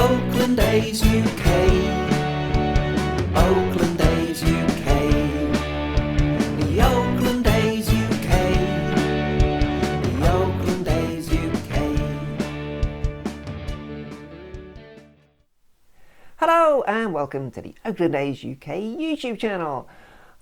Oakland A's UK. Oakland A's UK. The Oakland A's UK. The Oakland A's UK. Hello and welcome to the Oakland A's UK YouTube channel.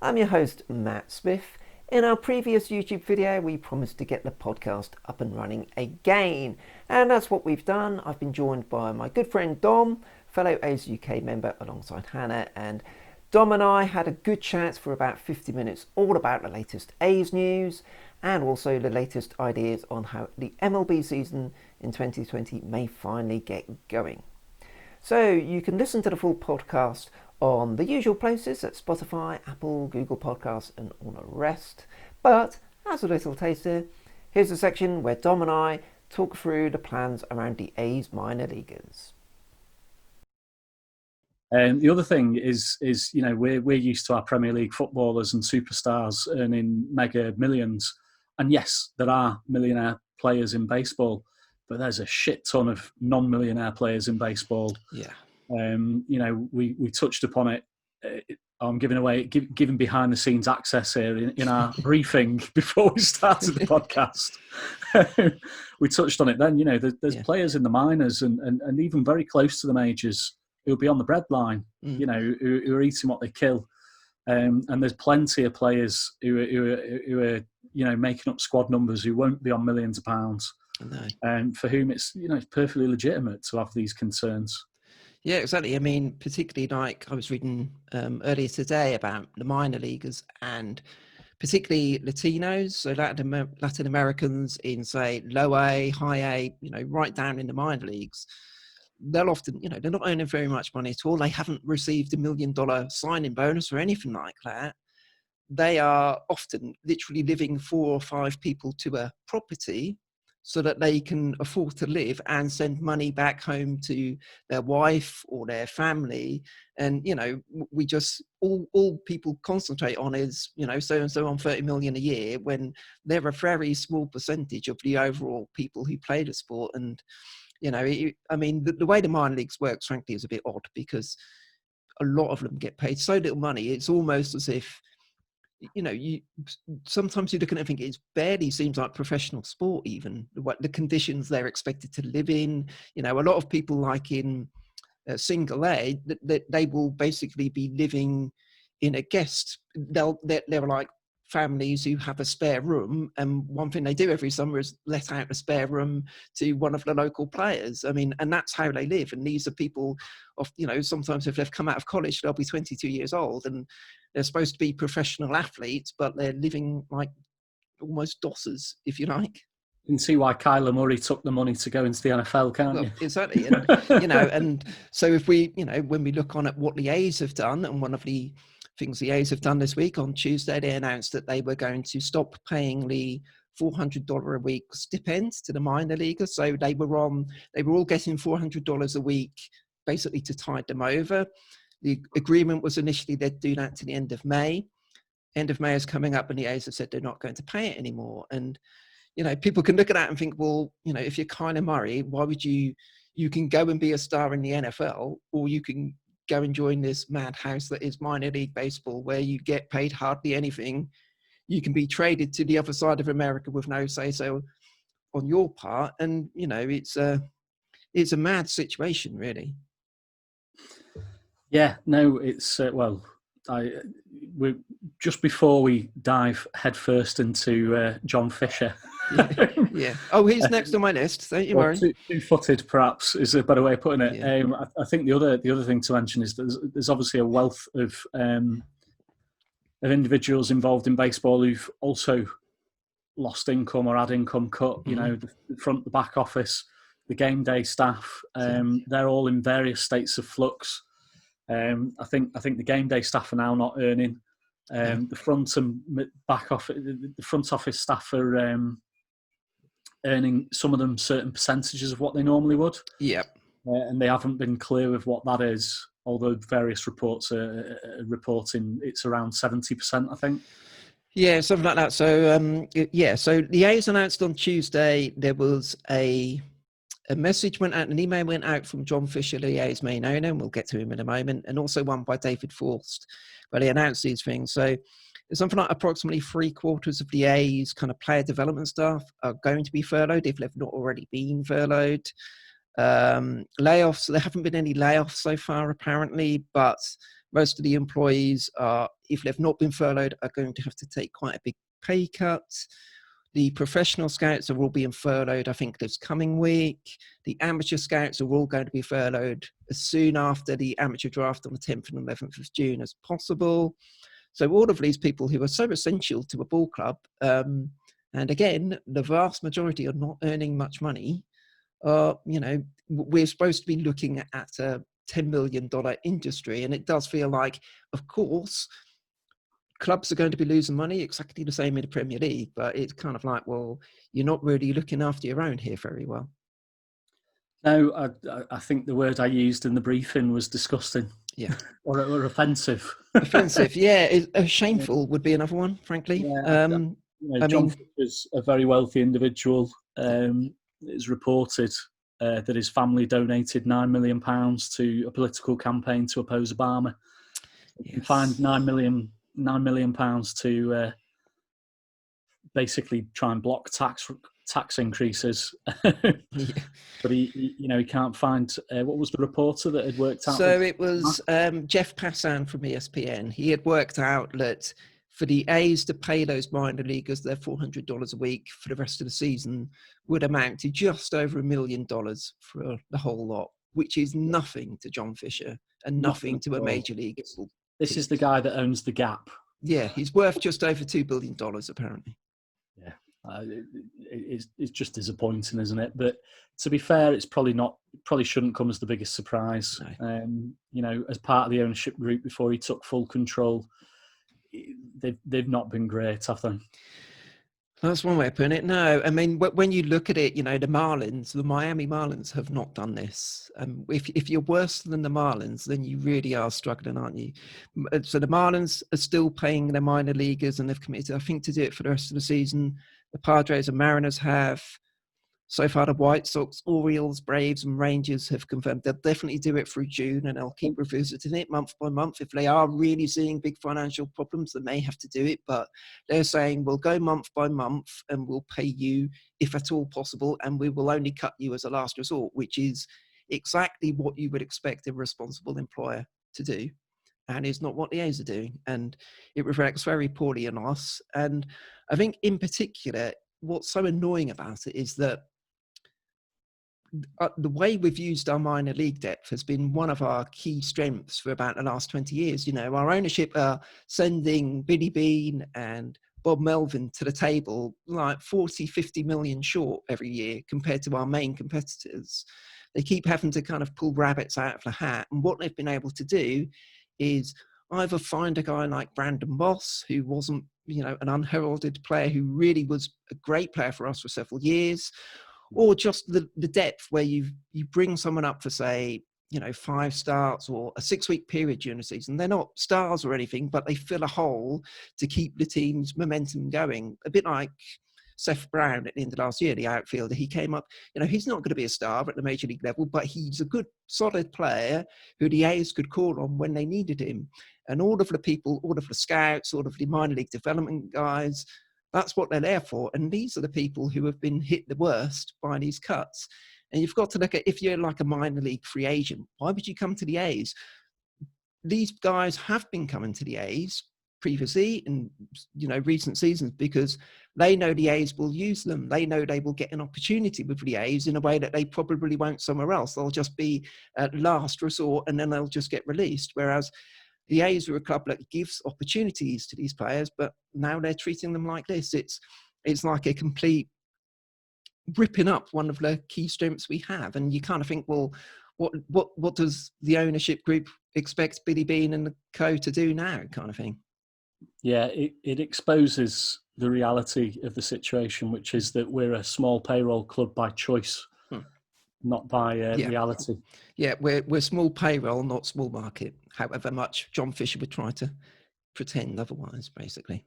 I'm your host Matt Smith. In our previous YouTube video we promised to get the podcast up and running again, and that's what we've done. I've been joined by my good friend Dom, fellow A's UK member, alongside Hannah, and Dom and I had a good chat for about 50 minutes all about the latest A's news and also the latest ideas on how the MLB season in 2020 may finally get going. So you can listen to the full podcast on the usual places at Spotify, Apple, Google Podcasts and all the rest. But as a little taster, here's a section where Dom and I talk through the plans around the A's minor leaguers. The other thing is you know, we're used to our Premier League footballers and superstars earning mega millions. And yes, there are millionaire players in baseball, but there's a shit ton of non-millionaire players in baseball. Yeah. You know, we touched upon it. I'm giving behind the scenes access here in our briefing before we started the podcast. We touched on it then. You know, there's players in the minors and even very close to the majors who'll be on the breadline. You know, who are eating what they kill. And there's plenty of players who are you know, making up squad numbers who won't be on millions of pounds. And for whom it's, you know, it's perfectly legitimate to have these concerns. Yeah, exactly. I mean, particularly like I was reading earlier today about the minor leaguers and particularly Latinos, so Latin Americans in, say, low A, high A, you know, right down in the minor leagues. They'll often, you know, they're not earning very much money at all. They haven't received $1 million signing bonus or anything like that. They are often literally living 4 or 5 people to a property so that they can afford to live and send money back home to their wife or their family. And, you know, we just, all people concentrate on is, you know, so-and-so on 30 million a year, when they're a very small percentage of the overall people who play the sport. And, you know, I mean, the way the minor leagues works, frankly, is a bit odd because a lot of them get paid so little money. It's almost as if, you know, sometimes you look at it and think it barely seems like professional sport, even what the conditions they're expected to live in. You know, a lot of people like in single A, that they will basically be living in a guest. They're like families who have a spare room, and one thing they do every summer is let out a spare room to one of the local players. I mean, and that's how they live. And these are people of, you know, sometimes if they've come out of college, they'll be 22 years old and they're supposed to be professional athletes, but they're living like almost dossers, if you like. You can see why Kyler Murray took the money to go into the NFL, can't you? Exactly. And, you know, and so if we, you know, when we look on at what the A's have done, and one of the things the A's have done this week, on Tuesday, they announced that they were going to stop paying the $400 a week stipend to the minor leaguers. So they were all getting $400 a week, basically to tide them over. The agreement was initially they'd do that to the end of May. End of May is coming up and the A's have said they're not going to pay it anymore. And, you know, people can look at that and think, well, you know, if you're Kyler Murray, why would you can go and be a star in the NFL, or you can go and join this madhouse that is minor league baseball, where you get paid hardly anything. You can be traded to the other side of America with no say-so on your part. And, you know, it's a mad situation, really. Yeah, no, it's we're just before we dive headfirst into John Fisher. Yeah. Oh, he's next on my list. Don't you worry. Two-footed, perhaps, is a better way of putting it. Yeah. I think the other thing to mention is there's obviously a wealth of individuals involved in baseball who've also lost income or had income cut. You know, the front, the back office, the game day staff. They're all in various states of flux. I think the game day staff are now not earning. The front and back office, the front office staff are earning, some of them, certain percentages of what they normally would. Yeah. And they haven't been clear with what that is, although various reports are reporting it's around 70%, I think. Yeah, something like that. So, so the A's announced on Tuesday there was a a message went out, an email went out from John Fisher, the EA's main owner, and we'll get to him in a moment, and also one by David Forst, where they announced these things. So there's something like approximately 3/4 of the A's kind of player development staff are going to be furloughed if they've not already been furloughed. Layoffs, there haven't been any layoffs so far apparently, but most of the employees are, if they've not been furloughed, are going to have to take quite a big pay cut. The professional scouts are all being furloughed, I think, this coming week. The amateur scouts are all going to be furloughed as soon after the amateur draft on the 10th and 11th of June as possible. So all of these people who are so essential to a ball club, and again, the vast majority are not earning much money. We're supposed to be looking at a $10 million industry, and it does feel like, of course, clubs are going to be losing money, exactly the same in the Premier League, but it's kind of like, well, you're not really looking after your own here very well. No, I think the word I used in the briefing was disgusting. Yeah. or offensive. Offensive, yeah. Shameful would be another one, frankly. Yeah, John Fisher's a very wealthy individual. It's reported that his family donated £9 million to a political campaign to oppose Obama. You can find £9 million to basically try and block tax increases. But he can't find what was the reporter that had worked out. So it was Jeff Passan from ESPN. He had worked out that for the A's to pay those minor leaguers their $400 a week for the rest of the season would amount to just over $1 million for the whole lot, which is nothing to John Fisher and nothing to a major league. This is the guy that owns the Gap. Yeah, he's worth just over $2 billion apparently. Yeah, it's just disappointing, isn't it? But to be fair, it's probably shouldn't come as the biggest surprise. No. As part of the ownership group before he took full control, they've not been great, have they? That's one way of putting it. No, I mean, when you look at it, the Miami Marlins have not done this. If you're worse than the Marlins, then you really are struggling, aren't you? So the Marlins are still paying their minor leaguers, and they've committed, I think, to do it for the rest of the season. The Padres and Mariners have. So far, the White Sox, Orioles, Braves, and Rangers have confirmed they'll definitely do it through June, and they'll keep revisiting it month by month. If they are really seeing big financial problems, they may have to do it, but they're saying we'll go month by month and we'll pay you if at all possible, and we will only cut you as a last resort, which is exactly what you would expect a responsible employer to do, and is not what the A's are doing, and it reflects very poorly on us. And I think in particular, what's so annoying about it is that the way we've used our minor league depth has been one of our key strengths for about the last 20 years. Our ownership are sending Billy Bean and Bob Melvin to the table like 40, 50 million short every year compared to our main competitors. They keep having to kind of pull rabbits out of the hat. And what they've been able to do is either find a guy like Brandon Moss, who wasn't, an unheralded player, who really was a great player for us for several years, or just the depth where you bring someone up for, say, 5 starts or a 6-week period during the season. They're not stars or anything, but they fill a hole to keep the team's momentum going. A bit like Seth Brown at the end of last year, the outfielder. He came up, he's not going to be a star at the major league level, but he's a good, solid player who the A's could call on when they needed him. And all of the people, all of the scouts, all of the minor league development guys, that's what they're there for. And these are the people who have been hit the worst by these cuts. And you've got to look at, if you're like a minor league free agent, why would you come to the A's? These guys have been coming to the A's previously in recent seasons because they know the A's will use them. They know they will get an opportunity with the A's in a way that they probably won't somewhere else. They'll just be at last resort and then they'll just get released. Whereas the A's are a club that gives opportunities to these players, but now they're treating them like this. It's like a complete ripping up one of the key strengths we have. And you kind of think, well, what does the ownership group expect Billy Bean and the co to do now, kind of thing? Yeah, it exposes the reality of the situation, which is that we're a small payroll club by choice, not by reality. Yeah, we're small payroll, not small market, however much John Fisher would try to pretend otherwise, basically.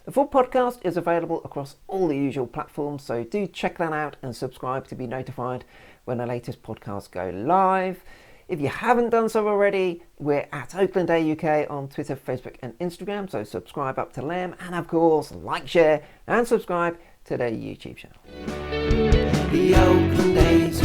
The full podcast is available across all the usual platforms, so do check that out and subscribe to be notified when the latest podcasts go live. If you haven't done so already, we're at Oakland Day UK on Twitter, Facebook and Instagram, so subscribe up to them, and of course like, share and subscribe to their YouTube channel. The Oakland Days